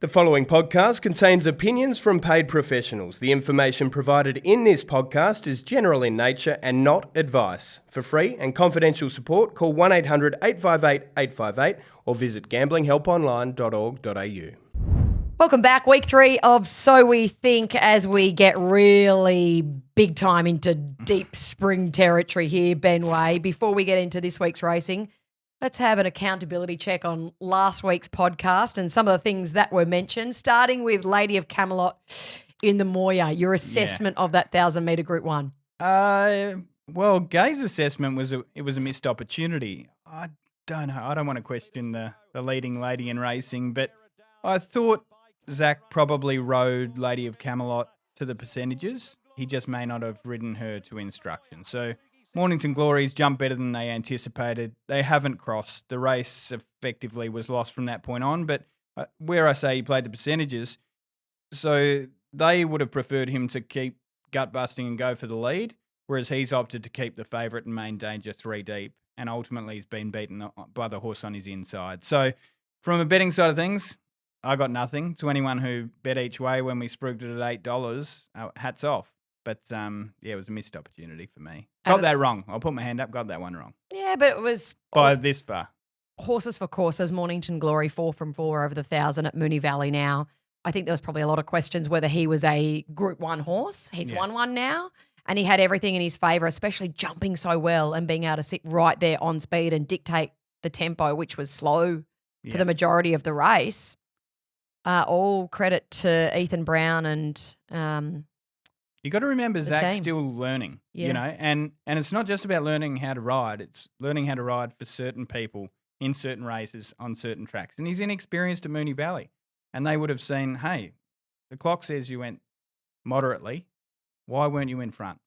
The following podcast contains opinions from paid professionals. The information provided in this podcast is general in nature and not advice. For free and confidential support, call 1800 858 858 or visit gamblinghelponline.org.au. Welcome back. Week 3 of So We Think as we get really big time into deep spring territory here, Ben Way. Before we get into this week's racing, let's have an accountability check on last week's podcast and some of the things that were mentioned, starting with Lady of Camelot in the Moya, your assessment of that 1,000-metre Group 1. Well, Gay's assessment was it was a missed opportunity. I don't know. I don't want to question the leading lady in racing, but I thought Zach probably rode Lady of Camelot to the percentages. He just may not have ridden her to instruction. So Mornington Glory's jumped better than they anticipated. They haven't crossed. The race effectively was lost from that point on, but where I say he played the percentages, so they would have preferred him to keep gut busting and go for the lead, whereas he's opted to keep the favourite and main danger 3 deep, and ultimately he's been beaten by the horse on his inside. So from a betting side of things, I got nothing. To anyone who bet each way when we spruiked it at $8, hats off. But, it was a missed opportunity for me. Got that wrong. I'll put my hand up. Got that one wrong. Yeah, but it was By this far. Horses for courses, Mornington Glory 4 from 4 over the 1,000 at Moonee Valley now. I think there was probably a lot of questions whether he was a Group 1 horse. He's won one now, and he had everything in his favour, especially jumping so well and being able to sit right there on speed and dictate the tempo, which was slow for the majority of the race. All credit to Ethan Brown and you got to remember Zach's team. still learning, and it's not just about learning how to ride. It's learning how to ride for certain people in certain races on certain tracks. And he's inexperienced at Moonee Valley. And they would have seen, hey, the clock says you went moderately. Why weren't you in front?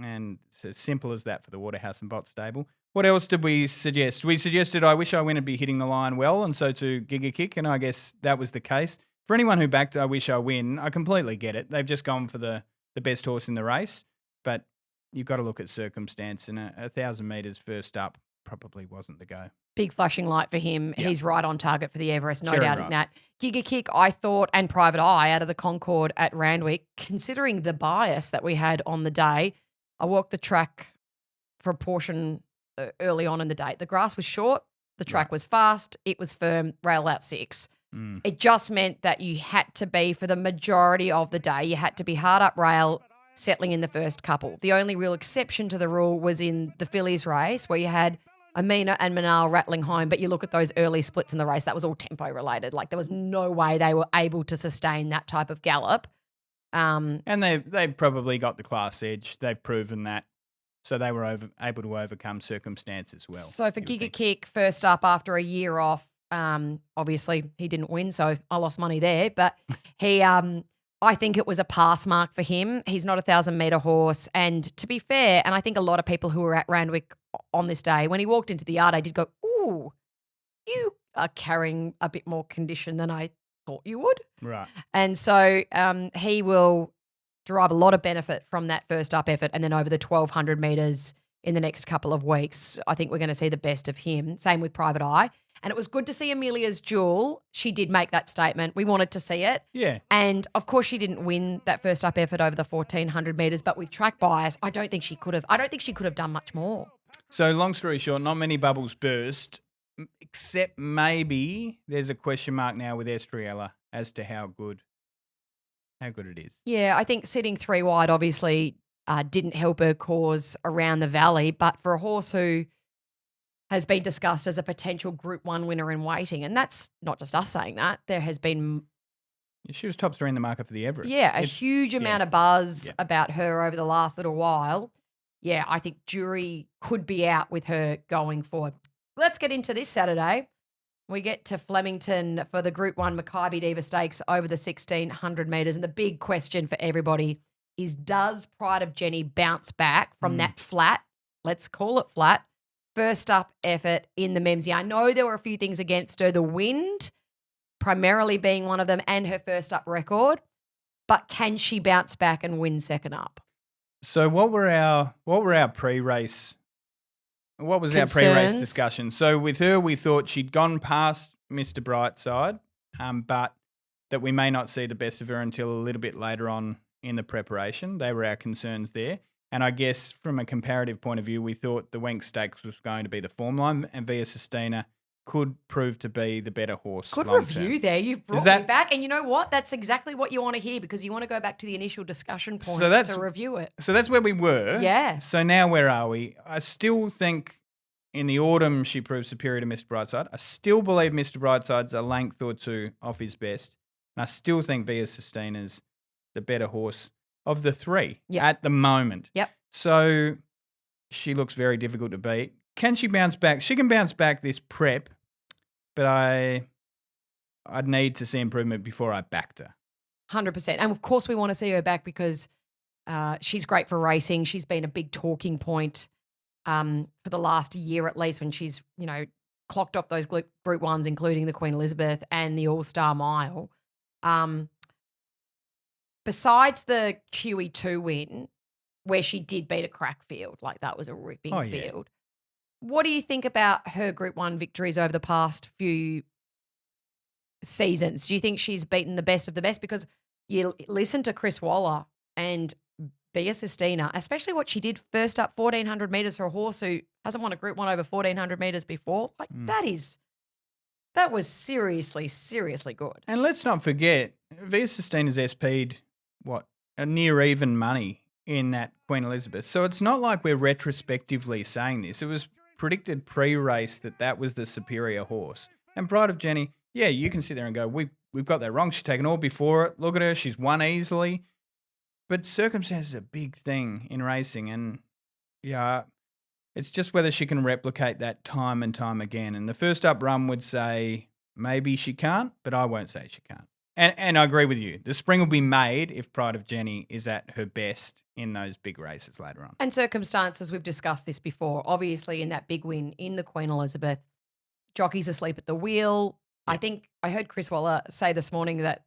And it's as simple as that for the Waterhouse and Bott stable. What else did we suggest? We suggested I Wish I Win would be hitting the line well, and so to Giga Kick, and I guess that was the case. For anyone who backed I Wish I Win, I completely get it. They've just gone for the best horse in the race, but you've got to look at circumstance, and 1,000 metres first up probably wasn't the go. Big flashing light for him. Yep. He's right on target for the Everest, no doubt in that. Giga Kick, I thought, and Private Eye out of the Concord at Randwick, considering the bias that we had on the day. I walked the track for a portion early on in the day. The grass was short, the track was fast, it was firm, rail out 6. It just meant that you had to be, for the majority of the day, you had to be hard up rail, settling in the first couple. The only real exception to the rule was in the fillies race where you had Amina and Manal rattling home, but you look at those early splits in the race, that was all tempo related. Like there was no way they were able to sustain that type of gallop. And they've probably got the class edge. They've proven that. So they were able to overcome circumstance as well. So for Giga Kick, first up after a year off, obviously he didn't win, so I lost money there. But he, I think it was a pass mark for him. He's not a 1,000-metre horse. And to be fair, and I think a lot of people who were at Randwick on this day, when he walked into the yard, I did go, ooh, you are carrying a bit more condition than I thought you would. Right. And so he will derive a lot of benefit from that first up effort, and then over the 1,200 metres in the next couple of weeks, I think we're going to see the best of him. Same with Private Eye. And it was good to see Amelia's Jewel. She did make that statement. We wanted to see it. Yeah. And, of course, she didn't win that first up effort over the 1,400 metres, but with track bias, I don't think she could have done much more. So long story short, not many bubbles burst, except maybe there's a question mark now with Estriella as to how good it is. Yeah, I think sitting 3 wide obviously didn't help her cause around the valley, but for a horse who has been discussed as a potential Group 1 winner in waiting, and that's not just us saying that. There has been... She was top 3 in the market for the Everest. Yeah, a huge amount of buzz about her over the last little while. Yeah, I think jury could be out with her going forward. Let's get into this Saturday. We get to Flemington for the Group 1 Makybe Diva Stakes over the 1,600 metres, and the big question for everybody is, does Pride of Jenny bounce back from that flat, let's call it flat, first up effort in the Memsie? I know there were a few things against her, the wind primarily being one of them and her first up record, but can she bounce back and win second up? So what were our pre-race? What was Concerns? our pre-race discussion? So with her, we thought she'd gone past Mr. Brightside, but that we may not see the best of her until a little bit later on in the preparation. They were our concerns there. And I guess from a comparative point of view, we thought the Wenk Stakes was going to be the form line, and Via Sistina could prove to be the better horse. Good long-term. review there. You've brought me back. And you know what? That's exactly what you want to hear, because you want to go back to the initial discussion points to review it. So that's where we were. Yeah. So now where are we? I still think in the autumn she proved superior to Mr. Brightside. I still believe Mr. Brightside's a length or two off his best. And I still think Via Sistina's the better horse of the three at the moment. Yep. So she looks very difficult to beat. Can she bounce back? She can bounce back this prep, but I'd need to see improvement before I backed her. 100%. And of course we want to see her back because she's great for racing. She's been a big talking point for the last year at least, when she's, clocked up those Group 1s, including the Queen Elizabeth and the All-Star Mile. Besides the QE2 win, where she did beat a crack field, like that was a ripping field. What do you think about her Group 1 victories over the past few seasons? Do you think she's beaten the best of the best? Because you listen to Chris Waller and Via Sistina, especially what she did first up 1,400 metres for a horse who hasn't won a Group 1 over 1,400 metres before. Like that was seriously, seriously good. And let's not forget, Via Sistina's SP'd, a near even money in that Queen Elizabeth. So it's not like we're retrospectively saying this. It was predicted pre-race that was the superior horse. And Pride of Jenny, you can sit there and go, we've got that wrong. She's taken all before it. Look at her. She's won easily. But circumstance is a big thing in racing. And, it's just whether she can replicate that time and time again. And the first up run would say maybe she can't, but I won't say she can't. And I agree with you. The spring will be made if Pride of Jenny is at her best in those big races later on. And circumstances, we've discussed this before. Obviously, in that big win in the Queen Elizabeth, jockey's asleep at the wheel. I think I heard Chris Waller say this morning that,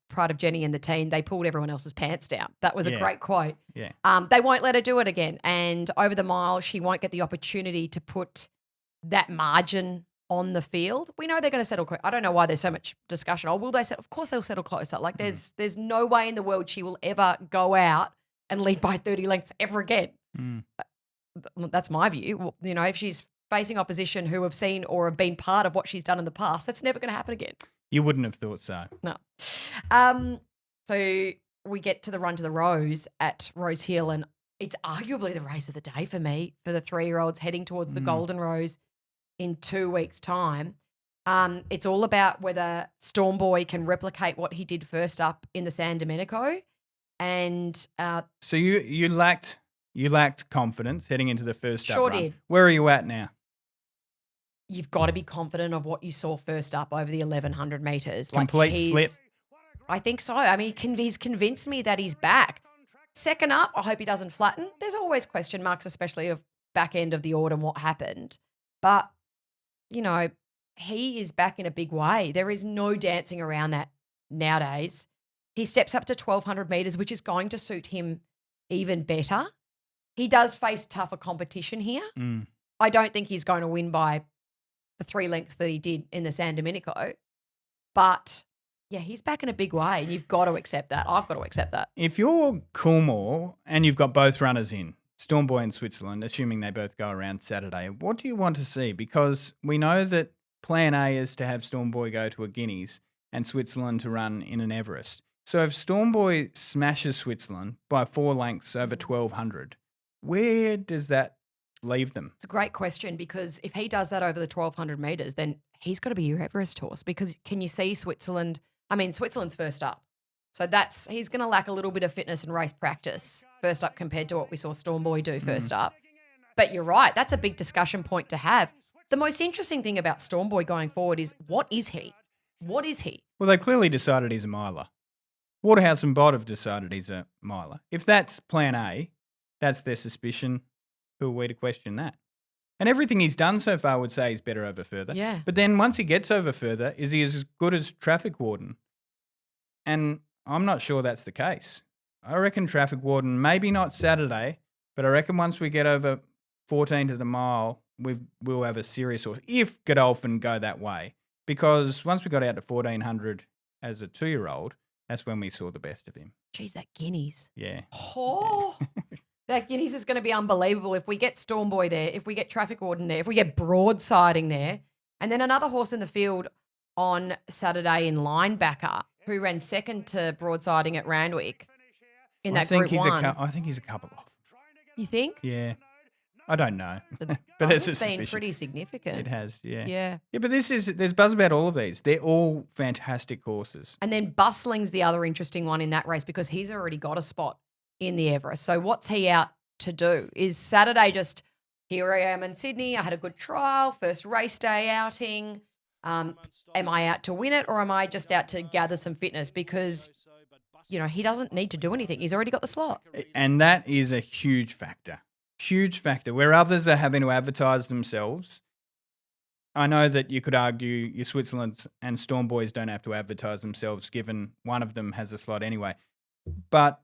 Pride of Jenny and the team, they pulled everyone else's pants down. That was a great quote. Yeah. They won't let her do it again. And over the mile, she won't get the opportunity to put that margin on the field. We know they're going to settle. I don't know why there's so much discussion. Oh, will they settle? Of course they'll settle closer. Like there's no way in the world she will ever go out and lead by 30 lengths ever again. That's my view. If she's facing opposition who have seen or have been part of what she's done in the past, that's never going to happen again. You wouldn't have thought so. No. So we get to the Run to the Rose at Rose Hill, and it's arguably the race of the day for me, for the 3-year-olds heading towards the Golden Rose in 2 weeks' time. It's all about whether Storm Boy can replicate what he did first up in the San Domenico. And so you lacked confidence heading into the first up sure run. Did. Where are you at now? You've got to be confident of what you saw first up over the 1,100 metres. Complete flip. I think so. I mean, he's convinced me that he's back. Second up, I hope he doesn't flatten. There's always question marks, especially of back end of the autumn, what happened. But, he is back in a big way. There is no dancing around that nowadays. He steps up to 1,200 metres, which is going to suit him even better. He does face tougher competition here. I don't think he's going to win by the 3 lengths that he did in the San Domenico. But, he's back in a big way. And you've got to accept that. I've got to accept that. If you're Coolmore and you've got both runners in, Storm Boy and Switzerland, assuming they both go around Saturday, what do you want to see? Because we know that plan A is to have Storm Boy go to a Guineas and Switzerland to run in an Everest. So if Storm Boy smashes Switzerland by 4 lengths over 1,200, where does that leave them? It's a great question, because if he does that over the 1,200 metres, then he's got to be your Everest horse, because can you see Switzerland? I mean, Switzerland's first up. So he's going to lack a little bit of fitness and race practice first up compared to what we saw Storm Boy do first up. But you're right. That's a big discussion point to have. The most interesting thing about Storm Boy going forward is, what is he? What is he? Well, they clearly decided he's a miler. Waterhouse and Bott have decided he's a miler. If that's plan A, that's their suspicion. Who are we to question that? And everything he's done so far would say he's better over further. Yeah. But then once he gets over further, is he as good as Traffic Warden? And I'm not sure that's the case. I reckon Traffic Warden, maybe not Saturday, but I reckon once we get over 14 to the mile, we'll have a serious horse, if Godolphin go that way. Because once we got out to 1,400, as a 2-year-old, that's when we saw the best of him. Geez, that Guineas. Yeah. Oh, that Guineas is going to be unbelievable if we get Storm Boy there, if we get Traffic Warden there, if we get Broadsiding there. And then another horse in the field on Saturday in Linebacker who ran second to Broadsiding at Randwick in that Group 1. I think he's a couple off. You think? Yeah. I don't know. But there's a it's been suspicion. pretty significant. It has, yeah. Yeah. Yeah, but there's buzz about all of these. They're all fantastic horses. And then Bustling's the other interesting one in that race because he's already got a spot in the Everest. So what's he out to do? Is Saturday just, here I am in Sydney, I had a good trial, first race day outing. Am I out to win it or am I just out to gather some fitness? Because, he doesn't need to do anything. He's already got the slot. And that is a huge factor. Huge factor. Where others are having to advertise themselves, I know that you could argue your Switzerland and Storm Boys don't have to advertise themselves given one of them has a slot anyway. But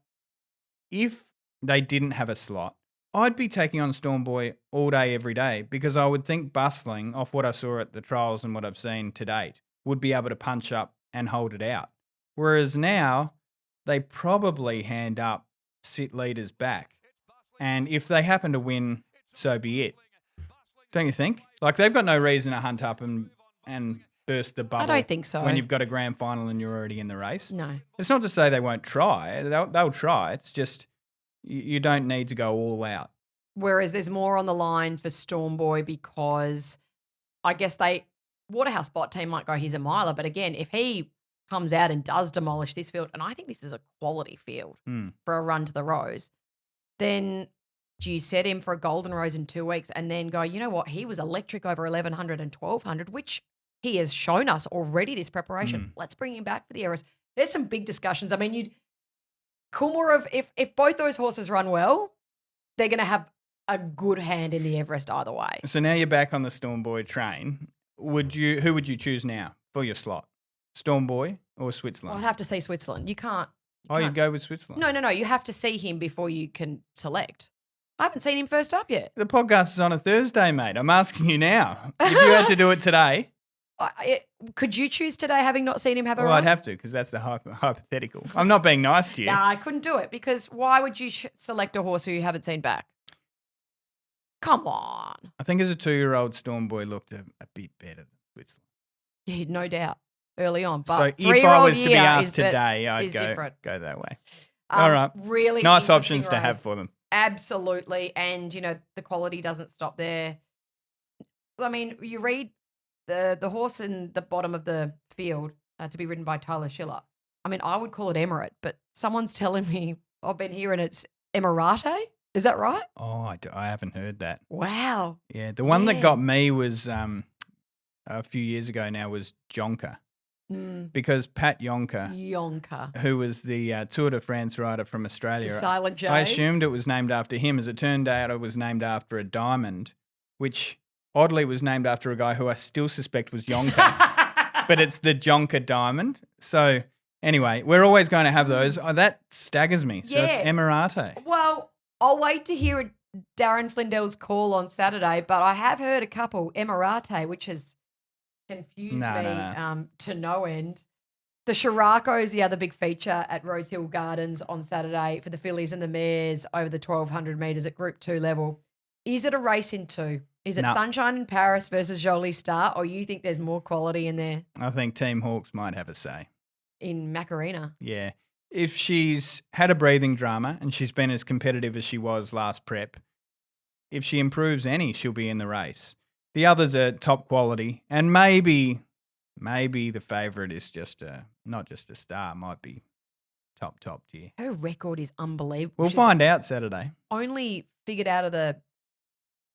if they didn't have a slot, I'd be taking on Storm Boy all day, every day, because I would think Bustling, off what I saw at the trials and what I've seen to date, would be able to punch up and hold it out. Whereas now, they probably hand up, sit leaders back. And if they happen to win, so be it. Don't you think? Like, they've got no reason to hunt up and burst the bubble. I don't think so. When you've got a grand final and you're already in the race. No. It's not to say they won't try. They'll try. It's just you don't need to go all out. Whereas there's more on the line for Storm Boy because I guess Waterhouse Bot Team might go, he's a miler. But again, if he comes out and does demolish this field, and I think this is a quality field for a run to the Rose, then do you set him for a Golden Rose in 2 weeks and then go, you know what, he was electric over 1,100 and 1,200, which he has shown us already this preparation. Let's bring him back for the Everest. There's some big discussions. I mean, if both those horses run well, they're going to have a good hand in the Everest either way. So now you're back on the Storm Boy train. Who would you choose now for your slot? Storm Boy or Switzerland? Well, I'd have to say Switzerland. You can't. You'd go with Switzerland? No. You have to see him before you can select. I haven't seen him first up yet. The podcast is on a Thursday, mate. I'm asking you now. If you had to do it today. Could you choose today having not seen him have a run? I'd have to because that's the hypothetical. I'm not being nice to you. No, I couldn't do it because why would you select a horse who you haven't seen back? Come on. I think as a 2-year-old, Storm Boy looked a bit better than Switzerland. Yeah, no doubt. Early on. But so if I was to be asked today, I'd go that way. All right. Really nice options to have for them. Absolutely. And, the quality doesn't stop there. I mean, you read the horse in the bottom of the field to be ridden by Tyler Schiller. I mean, I would call it Emirate, but someone's telling me I've been hearing it's Emirate. Is that right? Oh, I haven't heard that. Wow. Yeah. The one that got me was a few years ago now was Jonker. Because Pat Yonker, who was the Tour de France rider from Australia, Silent J. I assumed it was named after him. As it turned out, it was named after a diamond, which oddly was named after a guy who I still suspect was Yonker. But it's the Jonker diamond. So anyway, we're always going to have those. Oh, that staggers me. So it's Emirate. Well, I'll wait to hear Darren Flindell's call on Saturday, but I have heard a couple, Emirate, which has confused me to no end. The Sheraco is the other big feature at Rosehill Gardens on Saturday for the fillies and the mares over the 1,200 metres at Group 2 level. Is it a race in two? Is it Sunshine in Paris versus Jolie Star, or you think there's more quality in there? I think Team Hawkes might have a say. In Macarena? Yeah. If she's had a breathing drama and she's been as competitive as she was last prep, if she improves any, she'll be in the race. The others are top quality, and maybe the favourite is not just a star, might be top tier. Her record is unbelievable. We'll find out Saturday. Only figured out of the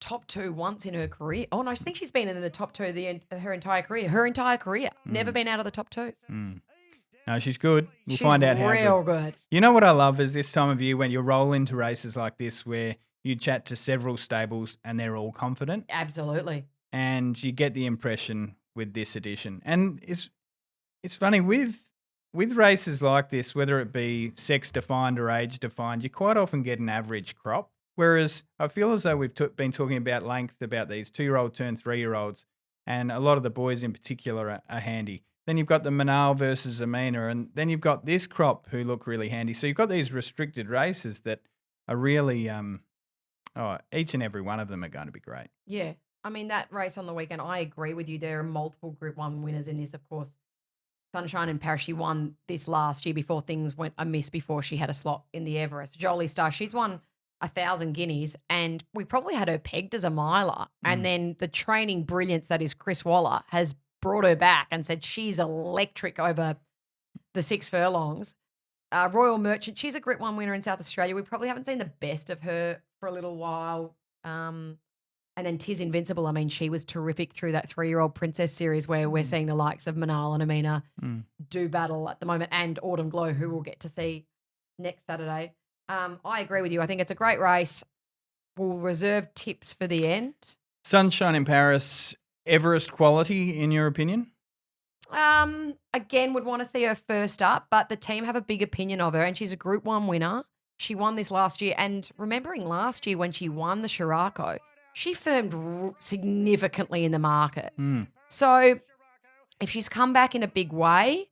top two once in her career. Oh, no, I think she's been in the top two her entire career. Never been out of the top two. No, she's good. We'll find out how real good. You know what I love is this time of year when you roll into races like this where you chat to several stables and they're all confident. Absolutely. And you get the impression with this edition. And it's funny, with races like this, whether it be sex-defined or age-defined, you quite often get an average crop. Whereas I feel as though we've been talking about length, about these 2-year-old turn 3-year-olds, and a lot of the boys in particular are handy. Then you've got the Manal versus Amina, and then you've got this crop who look really handy. So you've got these restricted races that are really, each and every one of them are going to be great. Yeah. I mean, that race on the weekend, I agree with you. There are multiple Group 1 winners in this, of course. Sunshine in Paris, she won this last year before things went amiss before she had a slot in the Everest. Jolie Star, she's won 1,000 guineas, and we probably had her pegged as a miler. And then the training brilliance that is Chris Waller has brought her back and said she's electric over the 6 furlongs. Royal Merchant, she's a Group 1 winner in South Australia. We probably haven't seen the best of her for a little while. And then Tiz Invincible, I mean, she was terrific through that 3-year-old Princess series where we're seeing the likes of Manal and Amina do battle at the moment, and Autumn Glow, who we'll get to see next Saturday. I agree with you. I think it's a great race. We'll reserve tips for the end. Sunshine in Paris, Everest quality, in your opinion? Again, would want to see her first up, but the team have a big opinion of her, and she's a Group 1 winner. She won this last year, and remembering last year when she won the Sheraco, she firmed significantly in the market. So if she's come back in a big way,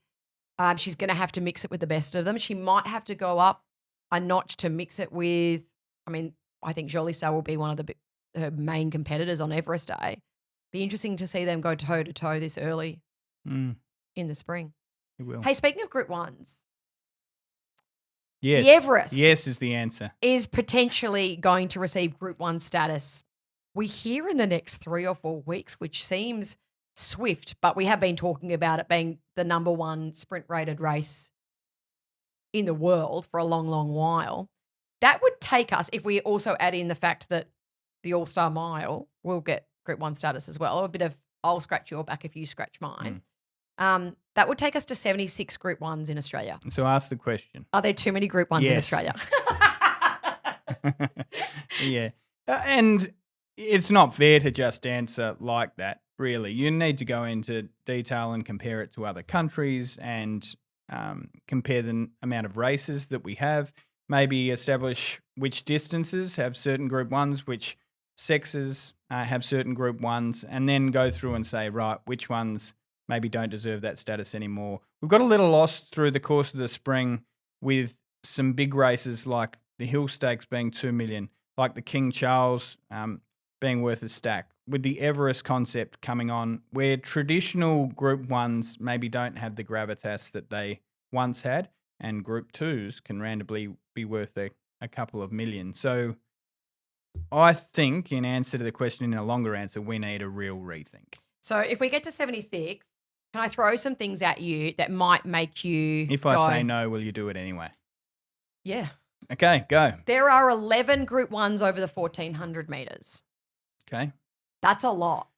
she's going to have to mix it with the best of them. She might have to go up a notch to mix it with, I think Jolie Star will be one of her main competitors on Everest Day. Be interesting to see them go toe-to-toe this early in the spring. It will. Hey, speaking of Group 1s. Yes. The Everest. Yes is the answer. Is potentially going to receive Group 1 status. We hear in the next 3 or 4 weeks, which seems swift, but we have been talking about it being the number 1 sprint-rated race in the world for a long, long while. That would take us, if we also add in the fact that the All-Star Mile will get Group 1 status as well, a bit of I'll scratch your back if you scratch mine. That would take us to 76 Group 1s in Australia. So ask the question. Are there too many Group 1s in Australia? Yeah. And it's not fair to just answer like that, really. You need to go into detail and compare it to other countries and compare the amount of races that we have, maybe establish which distances have certain Group 1s, which sexes have certain Group 1s, and then go through and say, right, which ones maybe don't deserve that status anymore. We've got a little lost through the course of the spring with some big races like the Hill Stakes being 2 million, like the King Charles being worth a stack, with the Everest concept coming on, where traditional Group 1s maybe don't have the gravitas that they once had, and Group 2s can randomly be worth a couple of million. So I think, in answer to the question, in a longer answer, we need a real rethink. So if we get to 76, can I throw some things at you that might make you If I say no, will you do it anyway? Yeah. Okay, go. There are 11 Group 1s over the 1,400 metres. Okay. That's a lot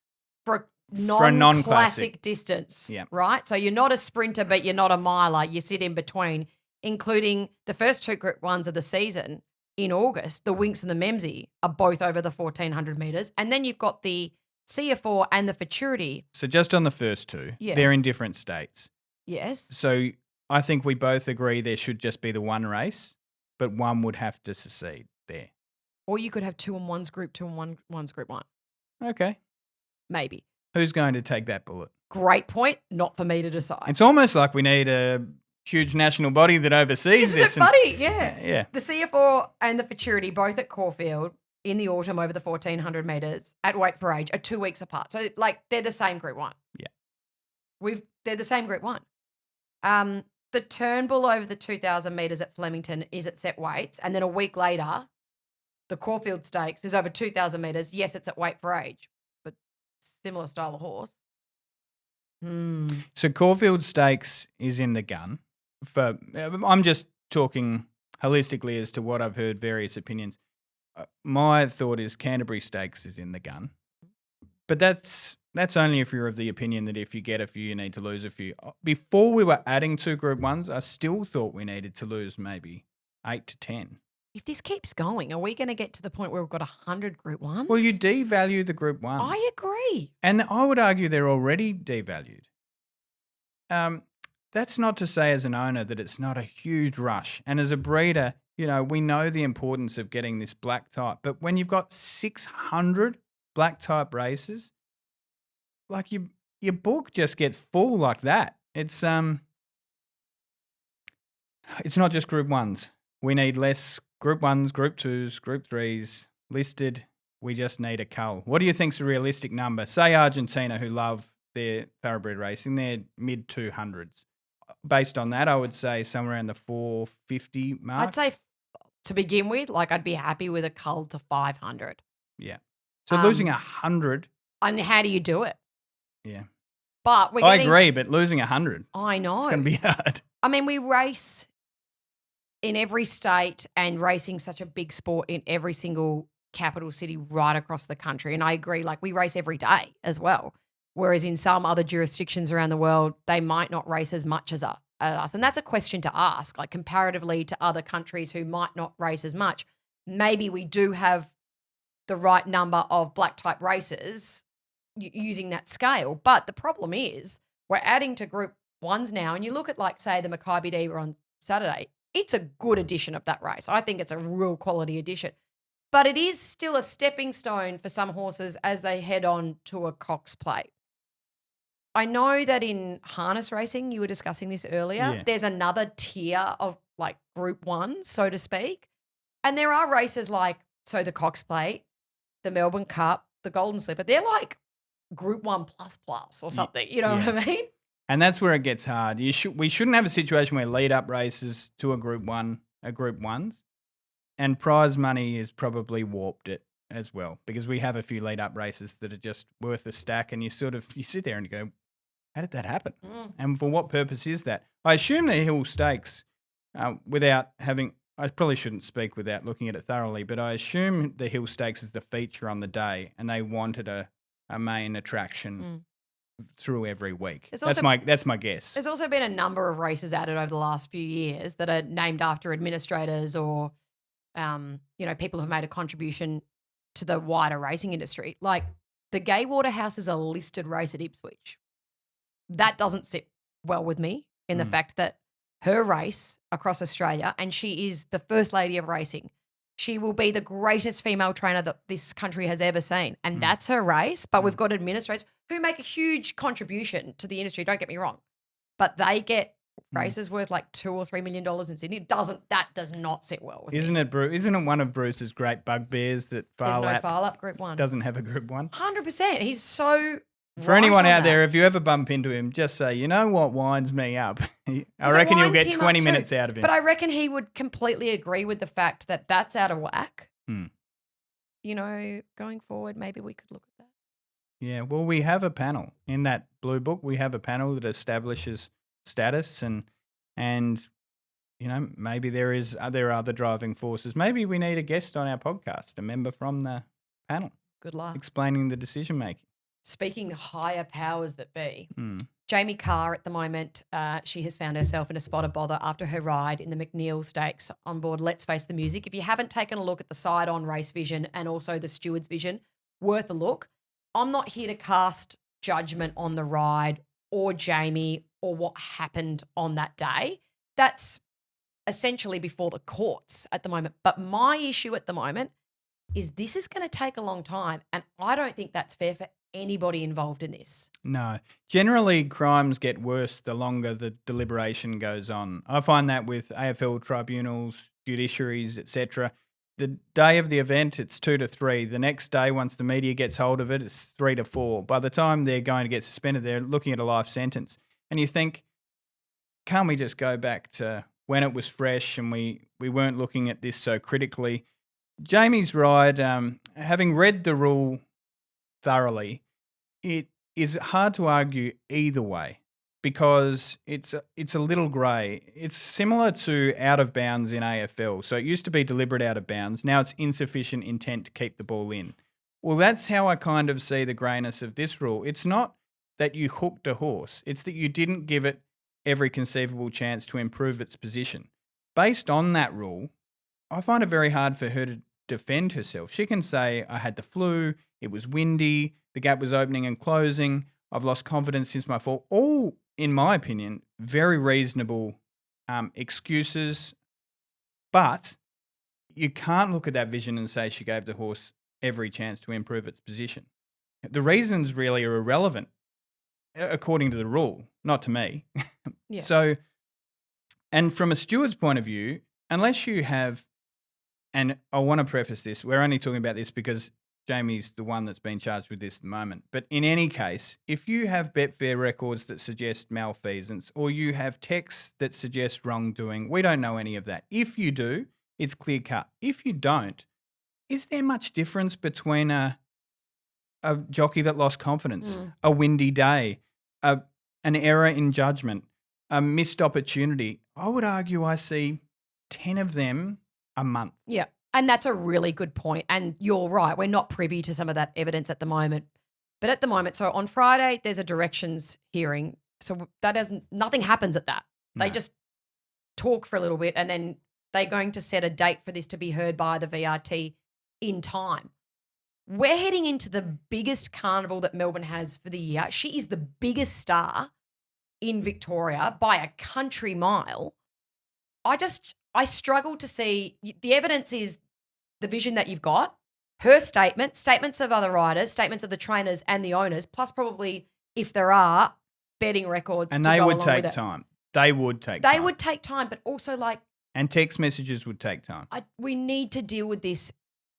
for a non-classic non-classic distance, Yeah. right? So you're not a sprinter, but you're not a miler. You sit in between, including the first 2 Group 1s of the season in August. The Winks and the Memsey are both over the 1,400 metres. And then you've got the CF4 and the Futurity. So just on the first 2, Yeah. they're in different states. Yes. So I think we both agree there should just be the one race, but one would have to succeed there. Or you could have 2 and 1's Group 2 and one's Group 1. Okay. Maybe. Who's going to take that bullet? Great point. Not for me to decide. It's almost like we need a huge national body that oversees Isn't this. it, buddy? Yeah. Yeah. The CF4 and the Futurity, both at Caulfield in the autumn over the 1,400 metres at Wait for Age, are 2 weeks apart. So, they're the same Group 1. Yeah. They're the same Group 1. The Turnbull over the 2,000 metres at Flemington is at set weights. And then a week later, the Caulfield Stakes is over 2,000 metres. Yes, it's at Wait for Age, but similar style of horse. So Caulfield Stakes is in the gun. I'm just talking holistically as to what I've heard, various opinions. My thought is Canterbury Stakes is in the gun. But that's only if you're of the opinion that if you get a few, you need to lose a few. Before we were adding 2 Group 1s, I still thought we needed to lose maybe 8 to 10. If this keeps going, are we going to get to the point where we've got 100 Group 1s? Well, you devalue the Group 1s. I agree. And I would argue they're already devalued. That's not to say as an owner that it's not a huge rush. And as a breeder, we know the importance of getting this black type. But when you've got 600 black type races, like your book just gets full like that. It's not just Group 1s. We need less Group 1s, Group 2s, Group 3s listed. We just need a cull. What do you think's a realistic number? Say Argentina, who love their thoroughbred racing, they're mid 200s. Based on that, I would say somewhere around the 450 mark. I'd say to begin with, like I'd be happy with a cull to 500. Yeah. So losing 100. And how do you do it? Yeah. But I agree, but losing 100. I know. It's going to be hard. I mean, we race in every state and racing such a big sport in every single capital city right across the country. And I agree, like we race every day as well. Whereas in some other jurisdictions around the world, they might not race as much as us. And that's a question to ask, like comparatively to other countries who might not race as much. Maybe we do have the right number of black type races using that scale. But the problem is we're adding to Group 1s now. And you look at like, say, the Makybe Diva on Saturday, it's a good addition of that race. I think it's a real quality addition. But it is still a stepping stone for some horses as they head on to a Cox Plate. I know that in harness racing, you were discussing this earlier, there's another tier of like Group 1, so to speak. And there are races like, so the Cox Plate, the Melbourne Cup, the Golden Slipper, they're like Group 1 plus or something, you know what I mean? And that's where it gets hard. We shouldn't have a situation where lead-up races to a Group 1 are Group 1s. And prize money has probably warped it as well because we have a few lead-up races that are just worth a stack and you sit there and you go, how did that happen? And for what purpose is that? I assume the Hill Stakes, I probably shouldn't speak without looking at it thoroughly, but I assume the Hill Stakes is the feature on the day and they wanted a main attraction through every week. That's my guess. There's also been a number of races added over the last few years that are named after administrators or, people who've made a contribution to the wider racing industry. Like the Gay Waterhouse is a listed race at Ipswich. That doesn't sit well with me in the fact that her race across Australia, and she is the first lady of racing. She will be the greatest female trainer that this country has ever seen. And that's her race. But we've got administrators who make a huge contribution to the industry. Don't get me wrong. But they get races worth like $2 or $3 million in Sydney. That does not sit well with me. Isn't it one of Bruce's great bugbears that There's no Farlap Group 1. Doesn't have a Group 1? 100%. He's so For anyone out there, if you ever bump into him, just say, you know what winds me up? I reckon you'll get 20 minutes out of him. But I reckon he would completely agree with the fact that that's out of whack. Going forward, maybe we could look at that. Yeah, well, we have a panel. In that blue book, we have a panel that establishes status and maybe there are other driving forces. Maybe we need a guest on our podcast, a member from the panel. Good luck. Explaining the decision-making. Speaking of higher powers that be, Jamie Carr at the moment, she has found herself in a spot of bother after her ride in the McNeil Stakes on board Let's Face the Music. If you haven't taken a look at the side-on race vision and also the steward's vision, worth a look. I'm not here to cast judgment on the ride or Jamie or what happened on that day. That's essentially before the courts at the moment. But my issue at the moment is this is going to take a long time, and I don't think that's fair for anybody involved in this. No. Generally, crimes get worse the longer the deliberation goes on. I find that with AFL tribunals, judiciaries, etc. The day of the event, it's 2 to 3. The next day, once the media gets hold of it, it's 3 to 4. By the time they're going to get suspended, they're looking at a life sentence. And you think, can't we just go back to when it was fresh and we weren't looking at this so critically? Jamie's ride, having read the rule thoroughly, it is hard to argue either way because it's a little grey. It's similar to out of bounds in AFL. So it used to be deliberate out of bounds. Now it's insufficient intent to keep the ball in. Well, that's how I kind of see the greyness of this rule. It's not that you hooked a horse. It's that you didn't give it every conceivable chance to improve its position. Based on that rule, I find it very hard for her to defend herself. She can say, I had the flu, it was windy, the gap was opening and closing, I've lost confidence since my fall. All, in my opinion, very reasonable excuses. But you can't look at that vision and say she gave the horse every chance to improve its position. The reasons really are irrelevant. according to the rule, not to me. Yeah. So, and from a steward's point of view, unless you have, and I want to preface this, we're only talking about this because Jamie's the one that's been charged with this at the moment. But in any case, if you have Betfair records that suggest malfeasance or you have texts that suggest wrongdoing, we don't know any of that. If you do, it's clear cut. If you don't, is there much difference between a jockey that lost confidence, a windy day, an error in judgment, a missed opportunity? I would argue I see 10 of them a month. Yeah. And that's a really good point. And you're right. We're not privy to some of that evidence at the moment. But at the moment, so on Friday, there's a directions hearing. So nothing happens at that. They just talk for a little bit and then they're going to set a date for this to be heard by the VRT in time. We're heading into the biggest carnival that Melbourne has for the year. She is the biggest star in Victoria by a country mile. I struggle to see, the evidence is the vision that you've got, her statements of other riders, statements of the trainers and the owners, plus probably if there are betting records. And to they go would along take with time. They would take time. They would take time, but also and text messages would take time. we need to deal with this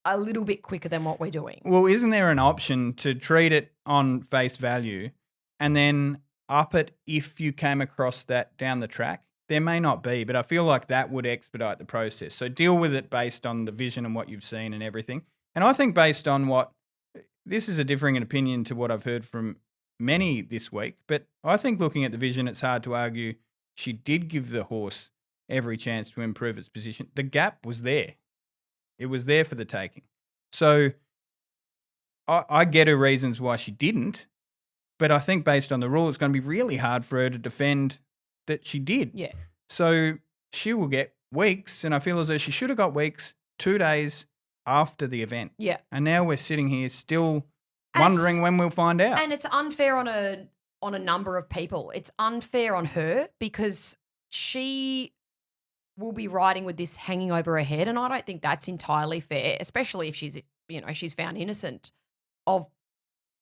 a little bit quicker than what we're doing. Well, isn't there an option to treat it on face value and then up it if you came across that down the track? There may not be, but I feel like that would expedite the process. So deal with it based on the vision and what you've seen and everything. And I think based on this is a differing opinion to what I've heard from many this week, but I think looking at the vision, it's hard to argue she did give the horse every chance to improve its position. The gap was there. It was there for the taking. So I get her reasons why she didn't, but I think based on the rule, it's going to be really hard for her to defend that she did. Yeah. So she will get weeks, and I feel as though she should have got weeks 2 days after the event. Yeah. And now we're sitting here still wondering when we'll find out. And it's unfair on a number of people. It's unfair on her because she will be riding with this hanging over her head, and I don't think that's entirely fair, especially if she's found innocent of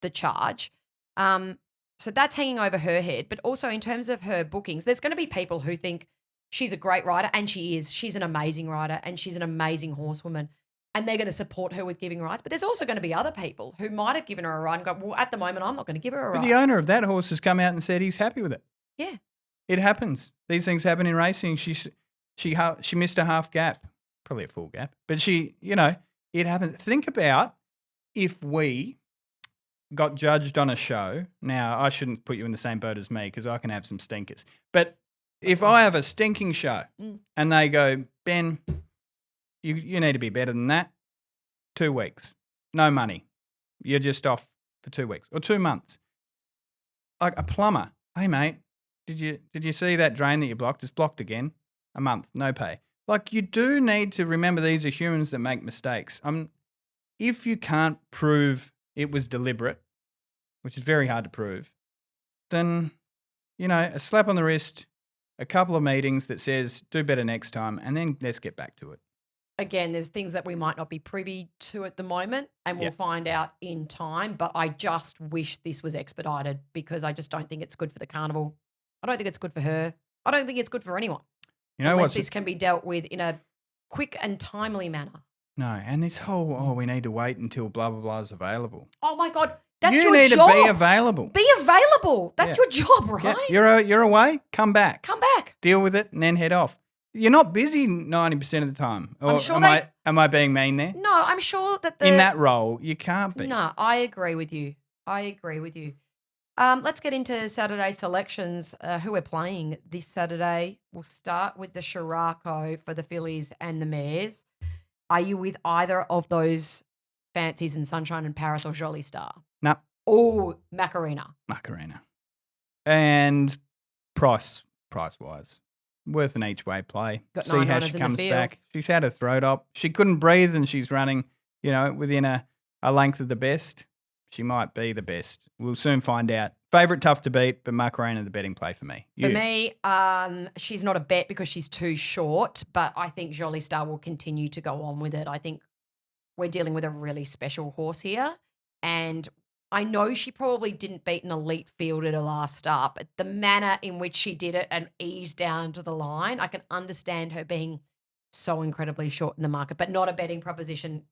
the charge. So that's hanging over her head. But also in terms of her bookings, there's going to be people who think she's a great rider, and she is. She's an amazing rider and she's an amazing horsewoman, and they're going to support her with giving rides. But there's also going to be other people who might have given her a ride and go, well, at the moment, I'm not going to give her a ride. But the owner of that horse has come out and said he's happy with it. Yeah. It happens. These things happen in racing. She missed a half gap, probably a full gap, but it happens. Think about if we got judged on a show. Now, I shouldn't put you in the same boat as me because I can have some stinkers. But if I have a stinking show and they go, Ben, you need to be better than that, 2 weeks, no money. You're just off for 2 weeks or 2 months. Like a plumber, hey, mate, did you see that drain that you blocked? It's blocked again. A month, no pay. Like you do need to remember these are humans that make mistakes. If you can't prove it was deliberate, which is very hard to prove, then, a slap on the wrist, a couple of meetings that says do better next time, and then let's get back to it. Again, there's things that we might not be privy to at the moment, and we'll find out in time, but I just wish this was expedited because I just don't think it's good for the carnival. I don't think it's good for her. I don't think it's good for anyone. Unless this can be dealt with in a quick and timely manner. No, and this whole, we need to wait until blah, blah, blah is available. Oh, my God. That's you your job. You need to be available. Be available. That's your job, right? Yeah. You're away, come back. Come back. Deal with it and then head off. You're not busy 90% of the time. Or I'm sure am I being mean there? No, I'm sure that in that role, you can't be. No, I agree with you. Let's get into Saturday selections, who we're playing this Saturday. We'll start with the Sheraco for the fillies and the mares. Are you with either of those fancies in Sunshine and Paris or Jolly Star? No. Oh, Macarena. And price-wise, worth an each-way play. Got See how she comes back. She's had a throat up. She couldn't breathe and she's running, within a length of the best. She might be the best. We'll soon find out. Favourite, tough to beat, but Macarena the betting play for me. For me, she's not a bet because she's too short, but I think Jolly Star will continue to go on with it. I think we're dealing with a really special horse here, and I know she probably didn't beat an elite field at her last start, but the manner in which she did it and eased down to the line, I can understand her being so incredibly short in the market, but not a betting proposition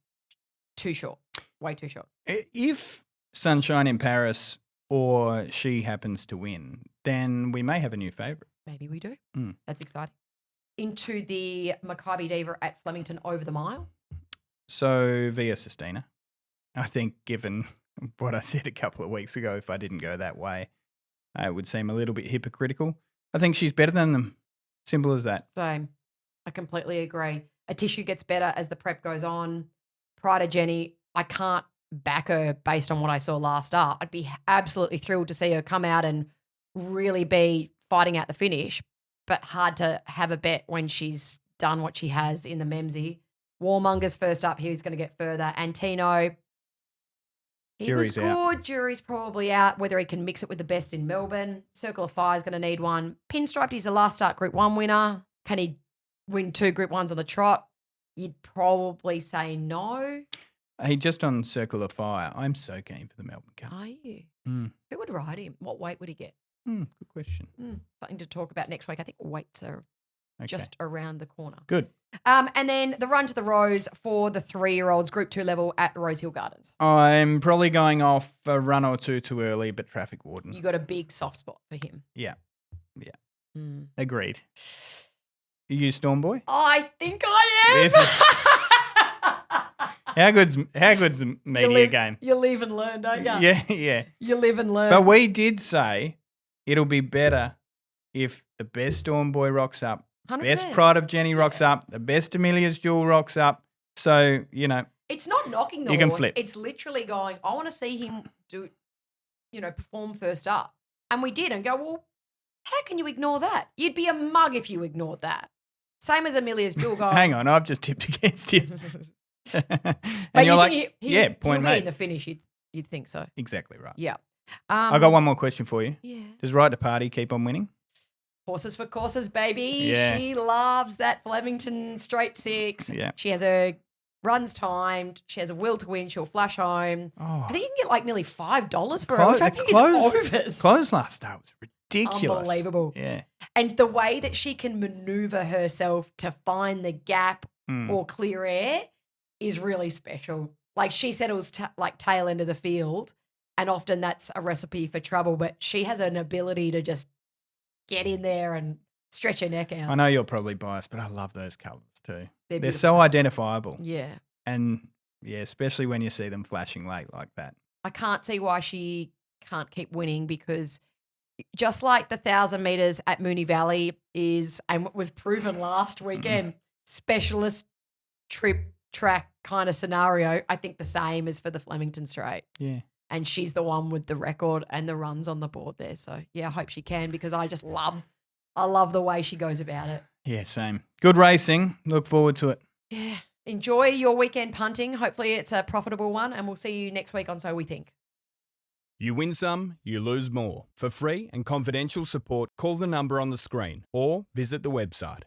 too short, way too short. If Sunshine in Paris or she happens to win, then we may have a new favourite. Maybe we do. Mm. That's exciting. Into the Makybe Diva at Flemington over the mile. So Via Sistina, I think given what I said a couple of weeks ago, if I didn't go that way, it would seem a little bit hypocritical. I think she's better than them. Simple as that. Same. I completely agree. A tissue gets better as the prep goes on. Prior to Jenny, I can't back her based on what I saw last start. I'd be absolutely thrilled to see her come out and really be fighting out the finish, but hard to have a bet when she's done what she has in the Memsey. Warmonger's first up. He's going to get further. Antino, he was good. Out. Jury's probably out. Whether he can mix it with the best in Melbourne. Circle of Fire is going to need one. Pinstriped, he's a last start Group 1 winner. Can he win 2 Group 1s on the trot? You'd probably say no. Hey, just on Circle of Fire, I'm so keen for the Melbourne Cup. Are you? Who would ride him? What weight would he get? Good question. Something to talk about next week. I think weights are just around the corner. Good. And then the Run to the Rose for the 3-year-olds, Group 2 level at Rosehill Gardens. I'm probably going off a run or two too early, but Traffic Warden. You got a big soft spot for him. Yeah. Agreed. Are you Stormboy? I think I am. How good's the media game? You live and learn, don't you? Yeah. You live and learn. But we did say it'll be better if the best Stormboy rocks up, 100%. Best Pride of Jenny rocks up, the best Amelia's Jewel rocks up. So, it's not knocking the you horse. Can flip. It's literally going, I want to see him perform first up. And we did and go, well, how can you ignore that? You'd be a mug if you ignored that. Same as Amelia's Jewel going. Hang on, I've just tipped against you. But you're like, point made. In the finish, you'd think so. Exactly right. Yeah. I got one more question for you. Yeah. Does Ride to Party keep on winning? Horses for courses, baby. Yeah. She loves that Flemington straight 6. Yeah. She has her runs timed. She has a will to win. She'll flash home. Oh. I think you can get like nearly $5 for her, which I think is overs. Close last start was ridiculous. Unbelievable. Yeah. And the way that she can maneuver herself to find the gap or clear air is really special. Like she settles like tail end of the field, and often that's a recipe for trouble, but she has an ability to just get in there and stretch her neck out. I know you're probably biased, but I love those colours too. They're so identifiable. Yeah. And especially when you see them flashing late like that. I can't see why she can't keep winning, because just like the 1,000 metres at Moonee Valley is, and was proven last weekend, specialist trip track kind of scenario, I think the same is for the Flemington Straight. Yeah. And she's the one with the record and the runs on the board there. So, yeah, I hope she can, because I love the way she goes about it. Yeah, same. Good racing. Look forward to it. Yeah. Enjoy your weekend punting. Hopefully it's a profitable one, and we'll see you next week on So We Think. You win some, you lose more. For free and confidential support, call the number on the screen or visit the website.